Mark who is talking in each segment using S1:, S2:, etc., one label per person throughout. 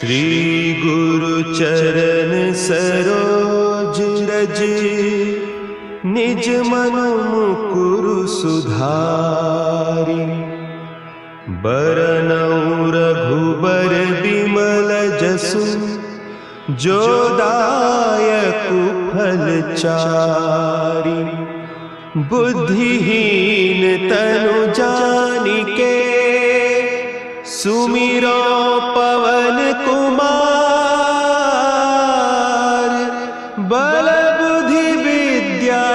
S1: श्री गुरु चरण सरोज रज, निज मन मुकुरु सुधारि। बरनउँ रघुबर बिमल जसु, जो दायकु फल चारि। बुद्धिहीन तनु जानिके, सुमिरो पवन कुमार। बल बुद्धि विद्या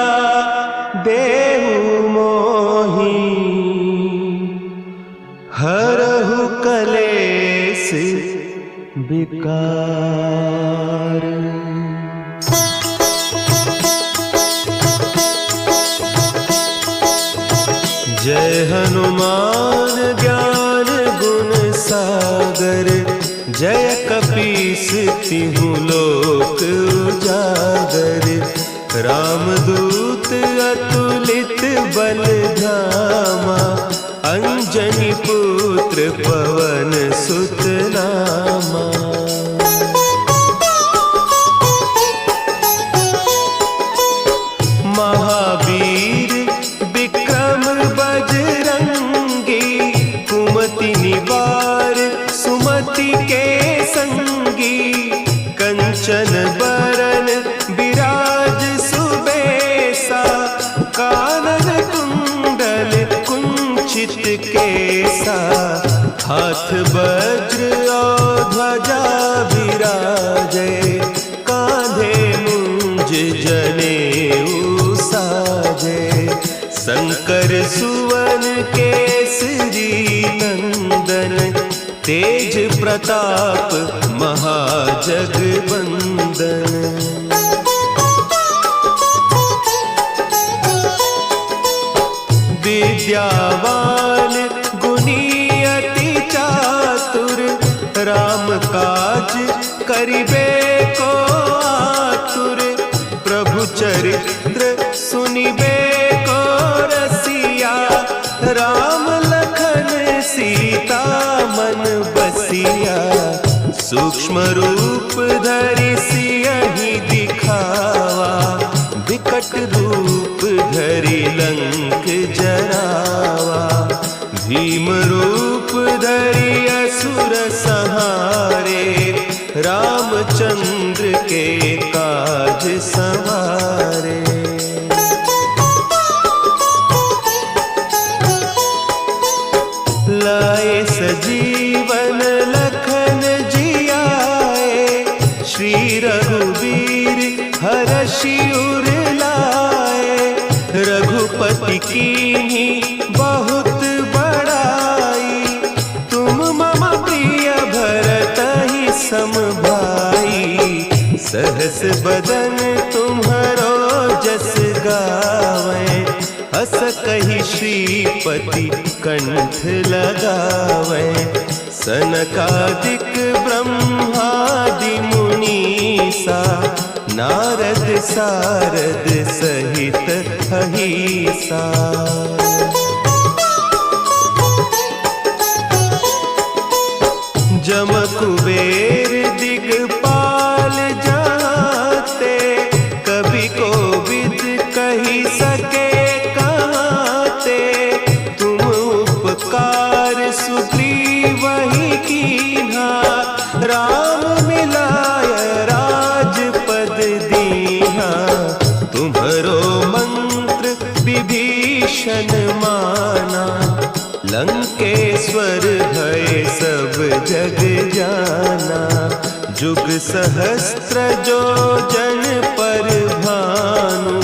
S1: देहु मोहि, हरहु कलेस विकार। जय हनुमान ज्ञान गुण सागर, जय कपीस तिहु लोक उजागर। रामदूत अतुलित बल धामा, अंजनी पुत्र पवन सुत नामा। महावीर विक्रम बजरंगी, कुमति निवार सुमति के संगी। कंचन बरन विराज सुबेसा, कानन कुंडल कुंचित केसा। हाथ वज्र और ध्वजा विराजे, कांधे मुंज जनेऊ साजे। शंकर सुवन केसरी नंदन, तेज प्रताप महाजगवंदन। विद्यावान गुणी अति चातुर, राम काज करिबे को आतुर। प्रभु चरित्र सुनिबे को रसिया, राम लखन सीता मन बसिया। सूक्ष्म रूप धरि सियहि दिखावा, विकट रूप धरि लंक जरावा। भीम रूप धरि असुर संहारे, रामचंद्र के काज संवारे। लाए सजीवन लखन जियाए, श्री रघुवीर हरषि उर लाए। रघुपति कीन्ही बहुत बड़ाई, तुम मम प्रिय भरतहि सम भाई। सहस बदन तुम्हरो जस गावें, हस कहि श्रीपति कंठ लगावें। सनकादिक ब्रह्मादि मुनीसा, नारद सारद सहित अहीसा। जम कुबेर दिगपाल जाते, कवि कोविद कहि सके कहते। तुम उपकार सुग्रीवहि कीन्हा, राम मिलाय राजपद दीन्हा। तुम्हरो मंत्र विभीषण माना, लंकेश्वर भय सब जग जाना। जुग सहस्त्र जो जन पर भानु,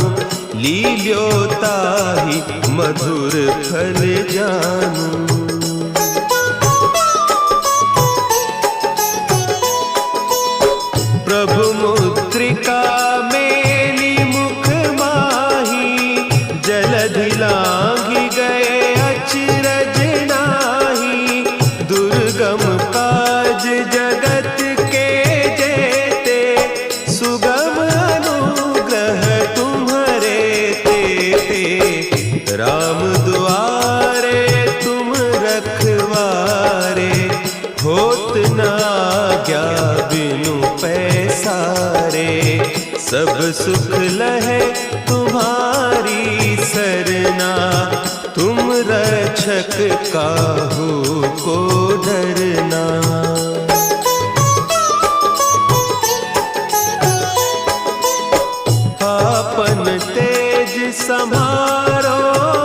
S1: लील्योताहि मधुर फल जानू। प्रभु मुद्रिका मेली मुख माही, जलधि लांघि गए अचरज नाही। दुर्गम काज जगत के जेते, सुगम अनुग्रह तुम्हरे तेते। राम दुआरे तुम रखवारे, होत न आज्ञा बिनु पैसारे, सब सुख लहे तुम्हारी सरना, तुम रक्षक काहू को डरना। आपन तेज संभारो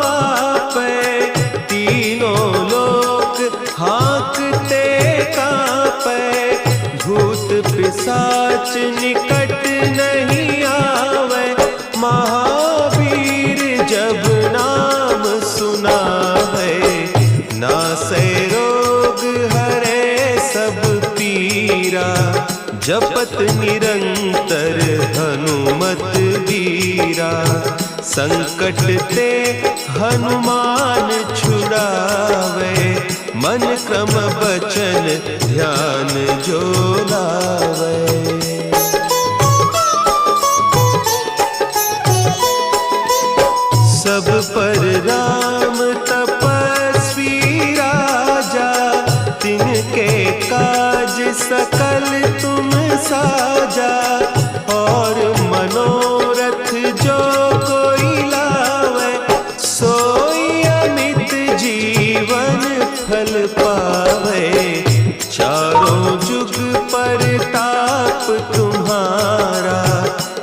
S1: आपै, तीनों लोक हाँकते कांपै, भूत पिशाच निकट नहीं आवे, महावीर जब नाम सुनावे, नासै रोग हरे सब पीरा, जपत निरंतर हनुमत बीरा, संकट ते हनुमान छुड़ावे, मन क्रम बचन ध्यान जो लावे। सब पर राम तपस्वी राजा, तिनके काज सकल तुम साजा, और मनोरथ जो कोई लावे, सोई अमित जीवन फल पावे, चारों जुग परताप तुम्हारा,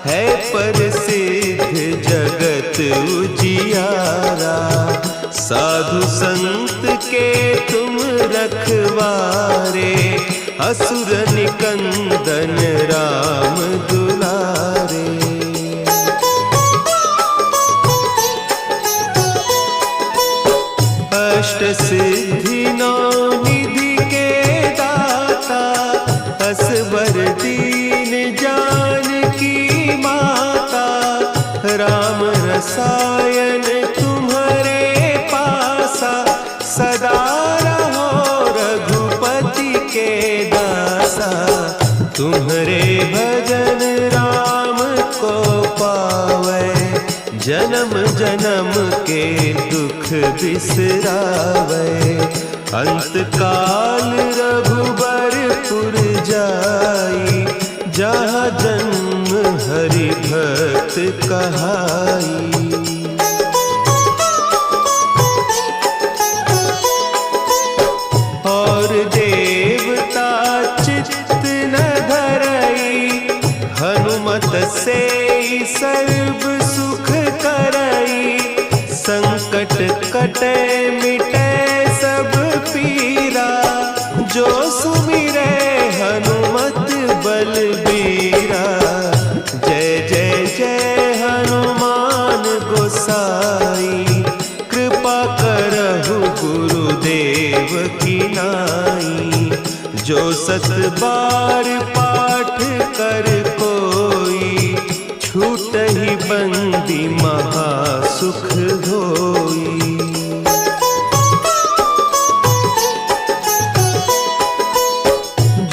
S1: है प्रसिद्ध जगत उजियारा, साधु संत के तुम रखवारे, असुर निकंदन राम दुलारे। अष्ट सिद्धि नौ निधि के दाता, असवर दीन जानकी माता, राम रसायन तुम्हारे पासा, सदा रहो रघुपति के दासा, तुम्हारे भजन राम को पावे, जन्म जन्म के दुख बिसरावे, अंत काल रघुबरपुर जाई, जहाँ जन्म हरि भक्त कहाई। और देवता चित्त न धरई, हनुमत से सर्व सुख करई, संकट कटे मिटे सब पीरा, जो सुमिरे हनुमत बलबीरा, जय जय जय हनुमान गोसाई, कृपा करहु गुरुदेव की नाई, जो सत बार पाठ कर कोई, छूटहि बंदी महासुख होई।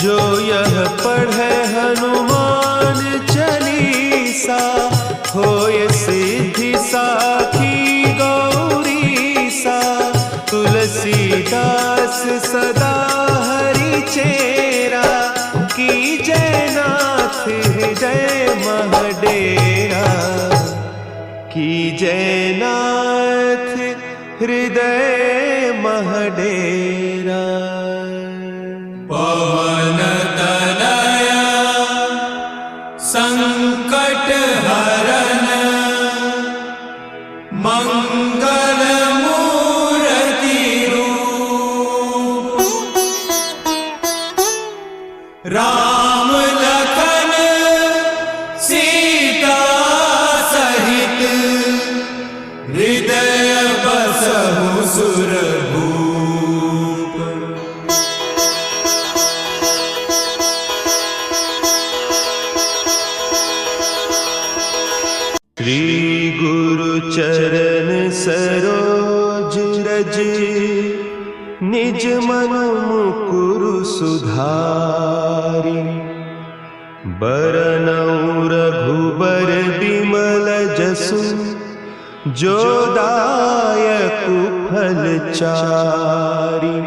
S1: जो यह पढ़े हनुमान चालीसा, होय सिद्धि साखी गौरीसा, तुलसीदास सदा हरि चेरा, की जयनाथ हृदय महडेरा, की जयनाथ हृदय महडेरा।
S2: पवन तनया संकट हरन, मंगल मूर्ति रूप, राम लखन सीता सहित, हृदय बसहु सुरभूप।
S1: श्री गुरु चरण सरोज रज, निज मन मुकुरु सुधारि, बरनउँ रघुबर बिमल जसु, जो दायक फल चारि,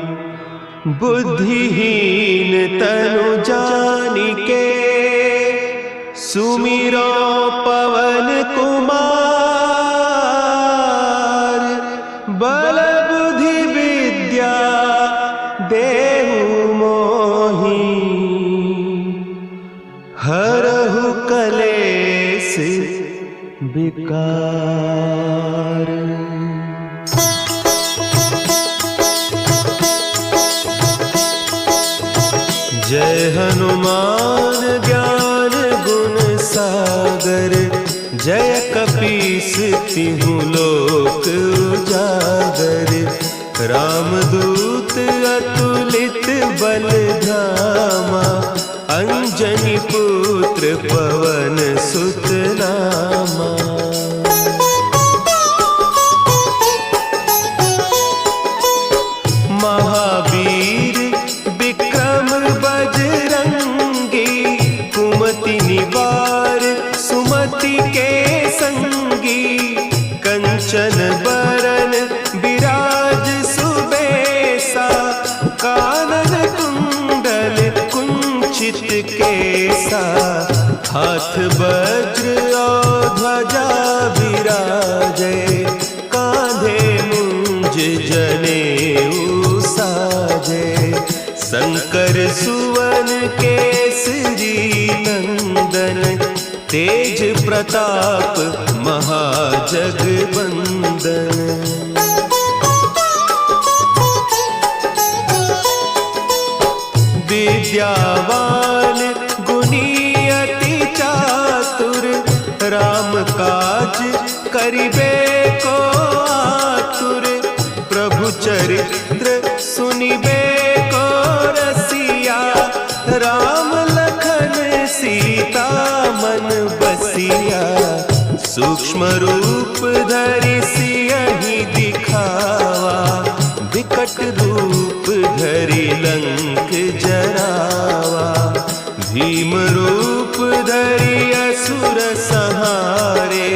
S1: बुद्धिहीन तनु जानिके सुमिरो पवन कुमार। बल बुद्धि विद्या देहु मोहि हरहु कलेस विकार। जय हनुमान ज्ञान गुण सागर। जय कपीस तिहु लोक उजागर। रामदूत अतुलित बल धामा। अंजनी पुत्र पवन सुत नामा। महावीर विक्रम बजरंगी। कुमति निवार सुमति के संगी। कंचन बरन विराज सुबेसा। कानन कुंडल कुंचित केसा। हाथ वज्र और ध्वजा विराजे। कांधे मुंज जनेऊ साजे। शंकर सुवन केसरी नंदन। तेज प्रताप महाजगवंदन। विद्यावान गुणी अति चातुर। राम काज करिबे को आतुर। प्रभु चरित्र सुनिबे को रसिया। राम लखन सीता मन बसिया। सूक्ष्म रूप धरि सियहि दिखावा। विकट रूप धरि लंक जरावा। भीम रूप धरि असुर संहारे।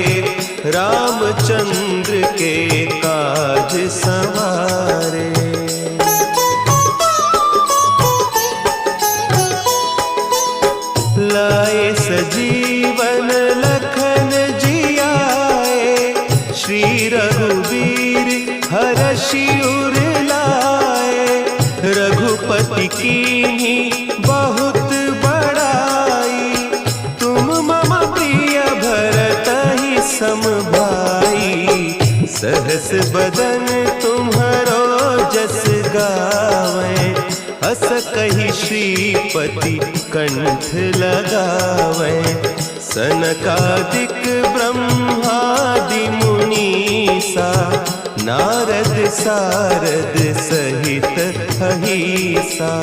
S1: रामचंद्र के काज सवारे। लाए सजीवन लखन जियाए। श्री रघुवीर हरषि उर लाए। रघुपति कीन्ही बहुत बड़ाई। तुम मम प्रिय भरतहि सम भाई। सहस बदन तुम्हरो जस गावें। हस कहि श्रीपति कंठ लगावें। सनकादिक ब्रह्मादि मुनीसा। नारद सारद सहित अहीसा।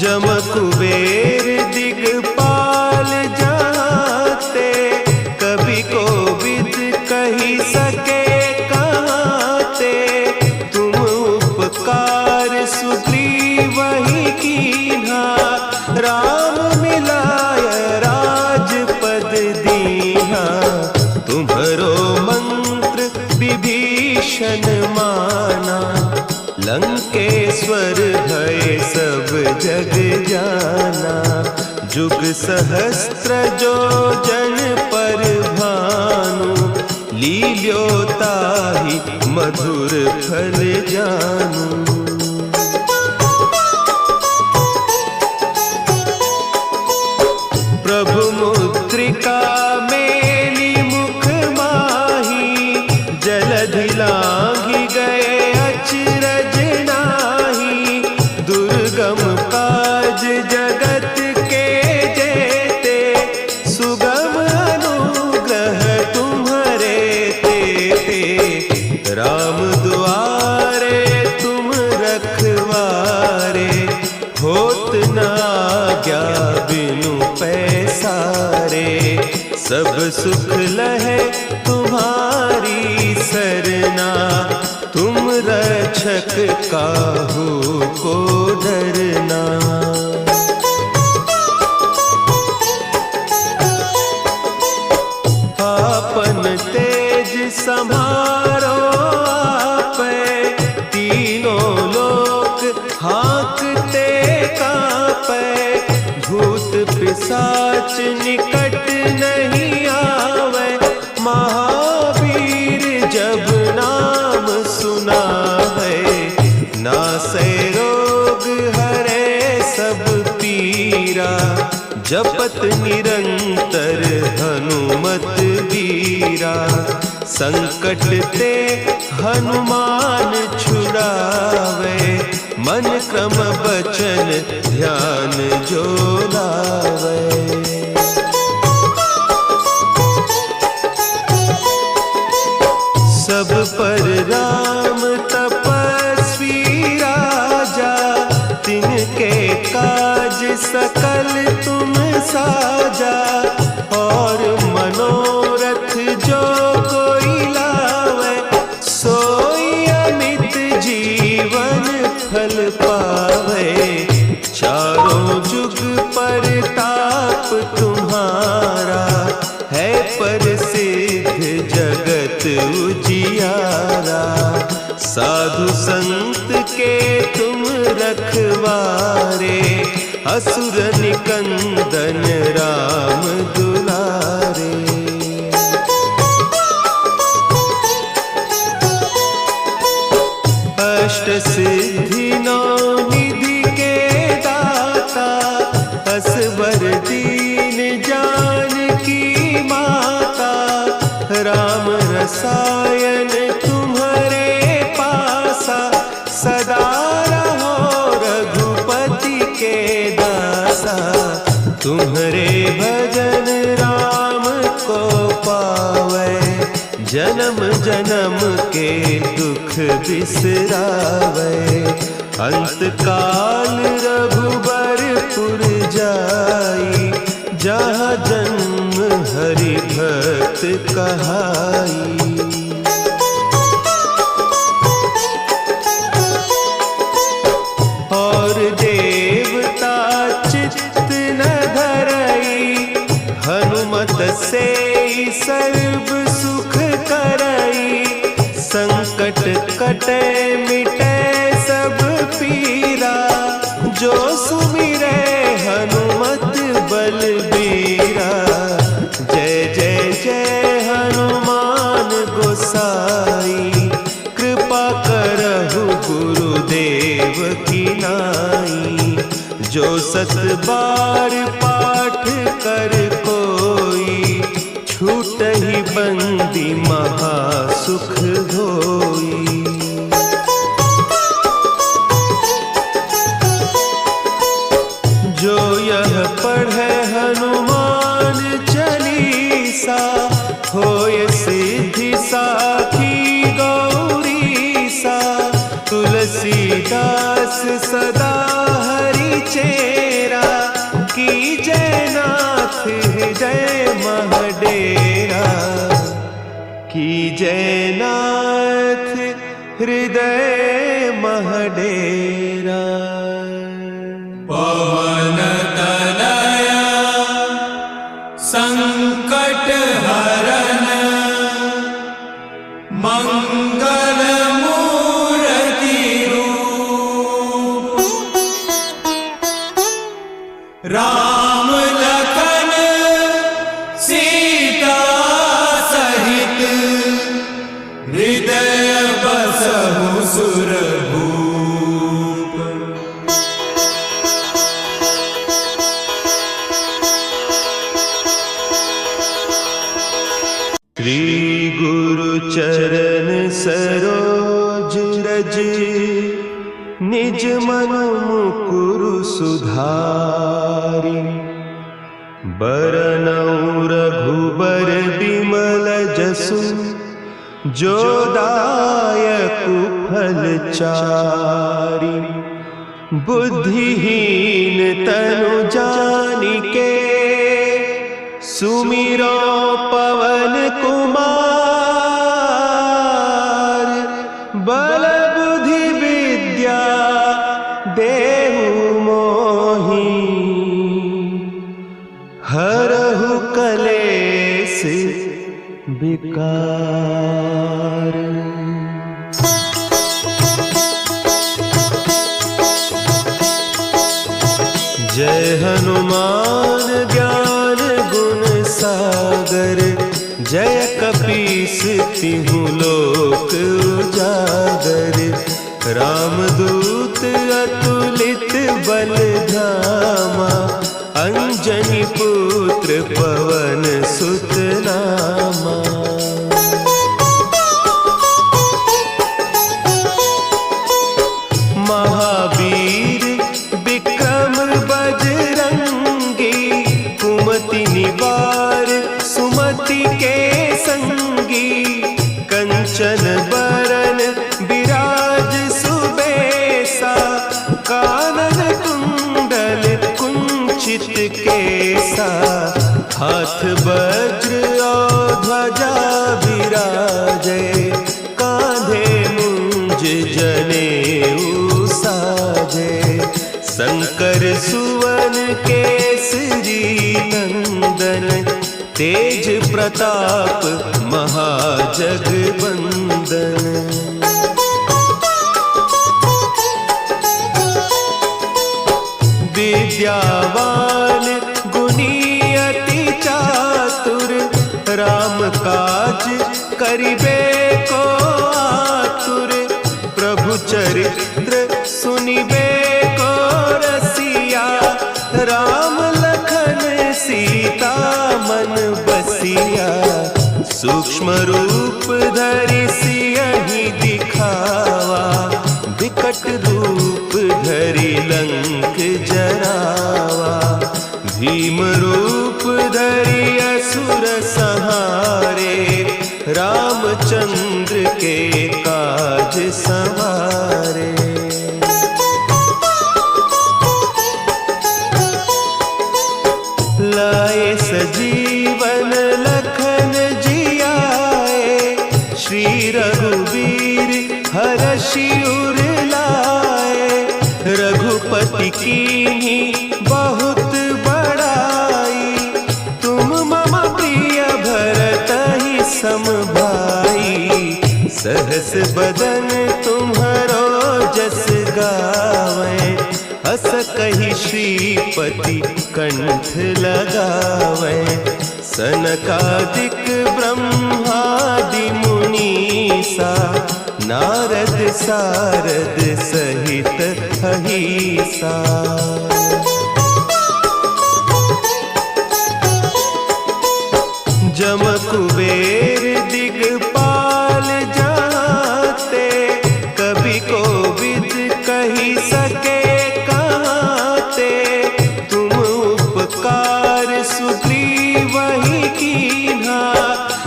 S1: जम कुबेर दिगपाल जाते। कवि कोविद कहि सके कहते। तुम उपकार सुग्रीवहि कीन्हा। राम मिलाय राजपद दीन्हा। तुम्हरो मंत्र विभीषण माना। लंकेश्वर भय सब जग जाना। जुग सहस्त्र जो जन पर भानु। लील्योताहि मधुर फल जानू। प्रभु मुद्रिका मेली मुख माही। जलधि लांघि गए अचरज नाही। दुर्गम काज जगत के जेते। सुगम अनुग्रह तुम्हरे तेते। राम दुआरे तुम रखवारे। होत न आज्ञा बिनु पैसारे। सब सुख लहे तुम्हारी सरना। तुम रक्षक काहू को डरना। आपन तेज संभाल निकट नहीं आवे, महावीर जब नाम सुना है। नासै रोग हरे सब पीरा, जपत निरंतर हनुमत बीरा। संकट ते हनुमान छुड़ावे, मन क्रम बचन ध्यान जो लावे। सब पर राम तपस्वी राजा, तिनके काज सकल तुम साजा। और मनोरथ जो कोई लावे, सोई अमित जीवन फल पावे। चारों जुग परताप तुम्हारा, है प्रसिद्ध जगत उजियारा। साधु संत के तुम रखवारे, असुर निकंदन राम दुलारे। अष्ट सिद्धि नौ निधि के दाता, असवर दीन जानकी माता। राम रसायन तुम्हारे पासा, सदा रहो रघुपति के दासा। तुम्हारे भजन राम को पावे, जन्म जन्म के दुख बिसरावे। अंत काल रघुबरपुर जाई, जहाँ जन्म हरि भक्त कहाई। और देवता चित्त न धरई, हनुमत से सर्व सुख करई। संकट कटे मिटे सब पीरा, जो सुमिरे हनुमत बलबीरा। जय जय जय हनुमान गोसाई, कृपा करहु गुरुदेव की नाई। जो सत बार पाठ कर कोई, छूटहि बंदी महासुख होई। जो यह पढ़े हनुमान चालीसा, होय सिद्धि साखी गौरीसा। तुलसीदास सदा हरि चेरा, कीजय नाथ हृदय महडेरा। कीजय नाथ हृदय महडेरा।
S2: पवन तनया संकट हरन, मंगल मूर्ति रूप। राम लखन सीता सहित, हृदय बसहु सुरभूप।
S1: श्री गुरु चरण सरोज रज, निज मन मुकुरु सुधारि। बरनउँ रघुबर बिमल जसु, जो दायकु फल चारि। बुद्धिहीन तनु जानिके, सुमिरो पवन कुमार। बल बुद्धि विद्या देहु मोहि, हरहु कलेस विकार। जय हनुमान ज्ञान जय कपीस तिहु लोक उजागर, रामदूत अतुलित बल धामा, अंजनी पुत्र पवन सुत नामा। महावीर विक्रम बजरंगी, कुमति निवार सुमति के संगी, कंचन बरन विराज सुबेसा, कानन कुंडल कुंचित केसा, हाथ वज्र और ध्वजा विराजे, कांधे मुंज जनेऊ साजे, शंकर सुवन केसरी नंदन, तेज प्रताप महाजगबंदन। विद्यावान गुणी अति चातुर, राम काज करिबे को आतुर, प्रभु चरित्र सुनिबे को रसिया, राम लखन सीता मन बसिया, सूक्ष्म रूप धरि सियहि दिखावा, विकट रूप धरि लंक जरावा, भीम रूप धरि असुर संहारे, रामचंद्र के काज संवारे। लाए सजीवन लखन जियाए, श्री रघुवीर हरषि उर लाए, रघुपति कीन्ही बहुत बड़ाई, तुम मम प्रिय भरतहि सम भाई, सहस बदन तुम्हरो जस गावें, हस कहि श्रीपति कंठ लगावें, सनकादिक ब्रह्मादि मुनीसा, नारद सारद सहित अहीसा। जम कुबेर दिगपाल जाते, कभी कोविद कही सके कहते, तुम उपकार सुग्रीवहि कीन्हा,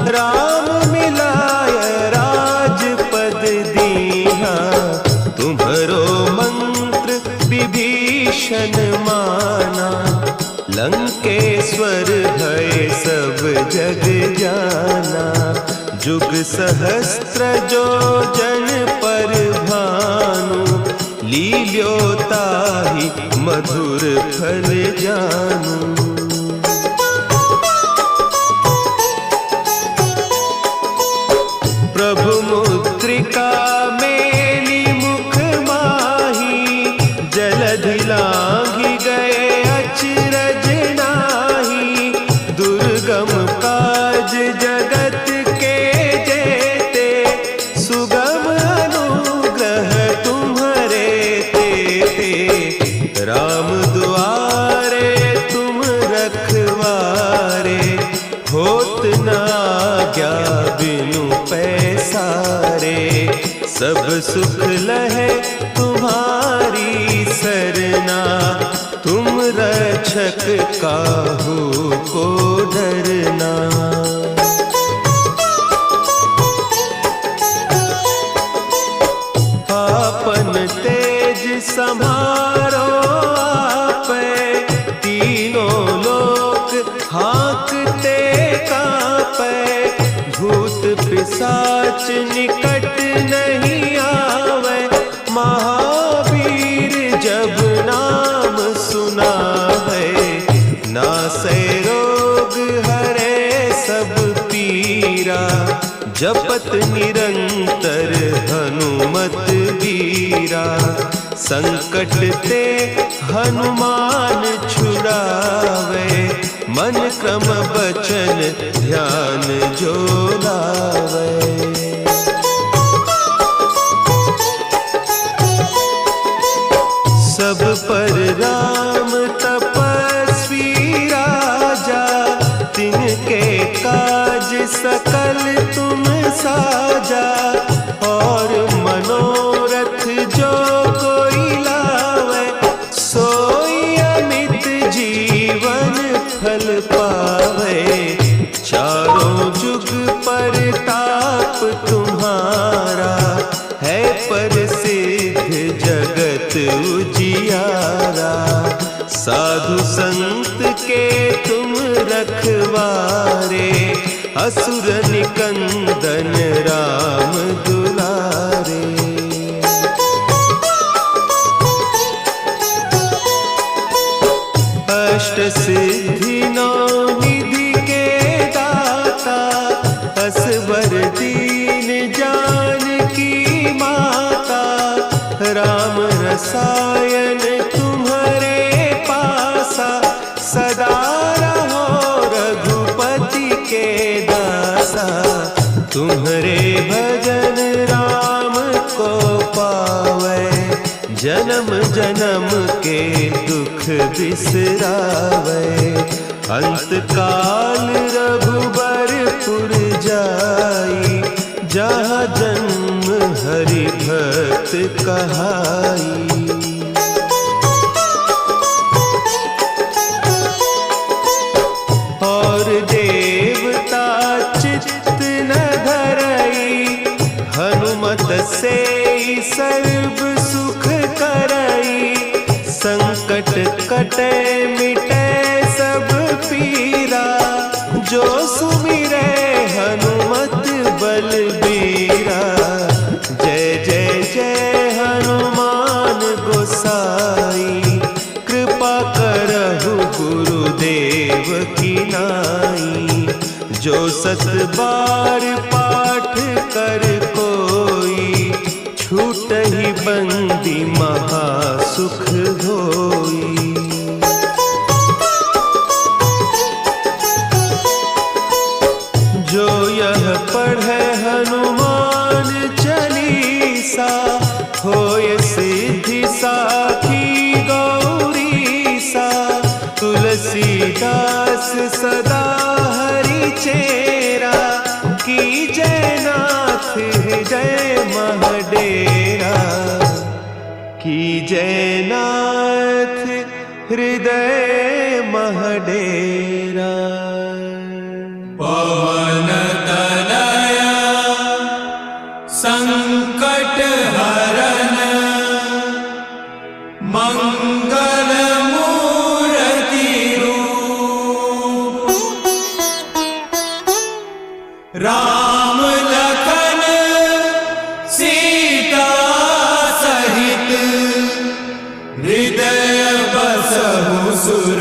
S1: राम मिलाय राजपद दीन्हा, तुम्हरो मंत्र विभीषण माना, लंकेश्वर भय सब जग जाना, जुग सहस्त्र जो जन पर भानु, लील्योताहि मधुर फल जानू। प्रभु मुद्रिका मेली मुख माही, जलधि लांघि गए अचरज नाही, दुर्गम काज जगत के जेते, सुगम अनुग्रह तुम्हरे तेते, राम दुआरे तुम रखवारे, होत न आज्ञा बिनु पैसारे, सब सुख लहे तुम्हारी सरना, तुम रक्षक काहू को डरना। आपन तेज समारो आपे, तीनों लोक हाँकते कांपे, भूत पिशाच निकट नहीं आवे, महावीर जब नाम सुना है, नासै रोग हरे सब पीरा, जपत निरंतर हनुमत वीरा, संकट ते हनुमान छुड़ावे, मन क्रम बचन ध्यान जो लावे। सब पर राम तपस्वी राजा, तिनके काज सकल तुम साजा। और मनोरथ जो कोई लावे, सोई अमित जीवन फल पावे। चारों जुग परताप तुम्हारा, है प्रसिद्ध जगत उजियारा। साधु संत के तुम रखवारे, असुर निकंदन राम दुलारे। अष्ट सिद्धि नौ निधि के दाता, असवर दीन जानकी माता। राम रसायन तुम्हारे पासा, सदा रहो रघुपति के दासा। तुम्हारे भजन राम को पावे, जन्म जन्म के दुख बिसरावे। अंत काल रघुबरपुर जाई, जहाँ जन्म हरि भक्त कहाई। और देवता चित्त न धरई, हनुमत से सर्व सुख करई। संकट कटे मिटे सब पीरा, जो सुमिरे हनुमत बलबीरा। जय जय जय हनुमान गोसाई, कृपा करहु गुरुदेव की नाई। जो सत बार पाठ कर कोई, छूटहि बंदी महासुख होई। जो यह पढ़े हनुमान चालीसा, होय सिद्धि साखी गौरीसा। तुलसीदास सदा हरि चेरा, की जयनाथ हृदय महडेरा। की जयनाथ हृदय महडेरा।
S2: पवन तनया संकट हरन, मंगल मूर्ति रूप। राम लखन सीता सहित, हृदय बसहु सुर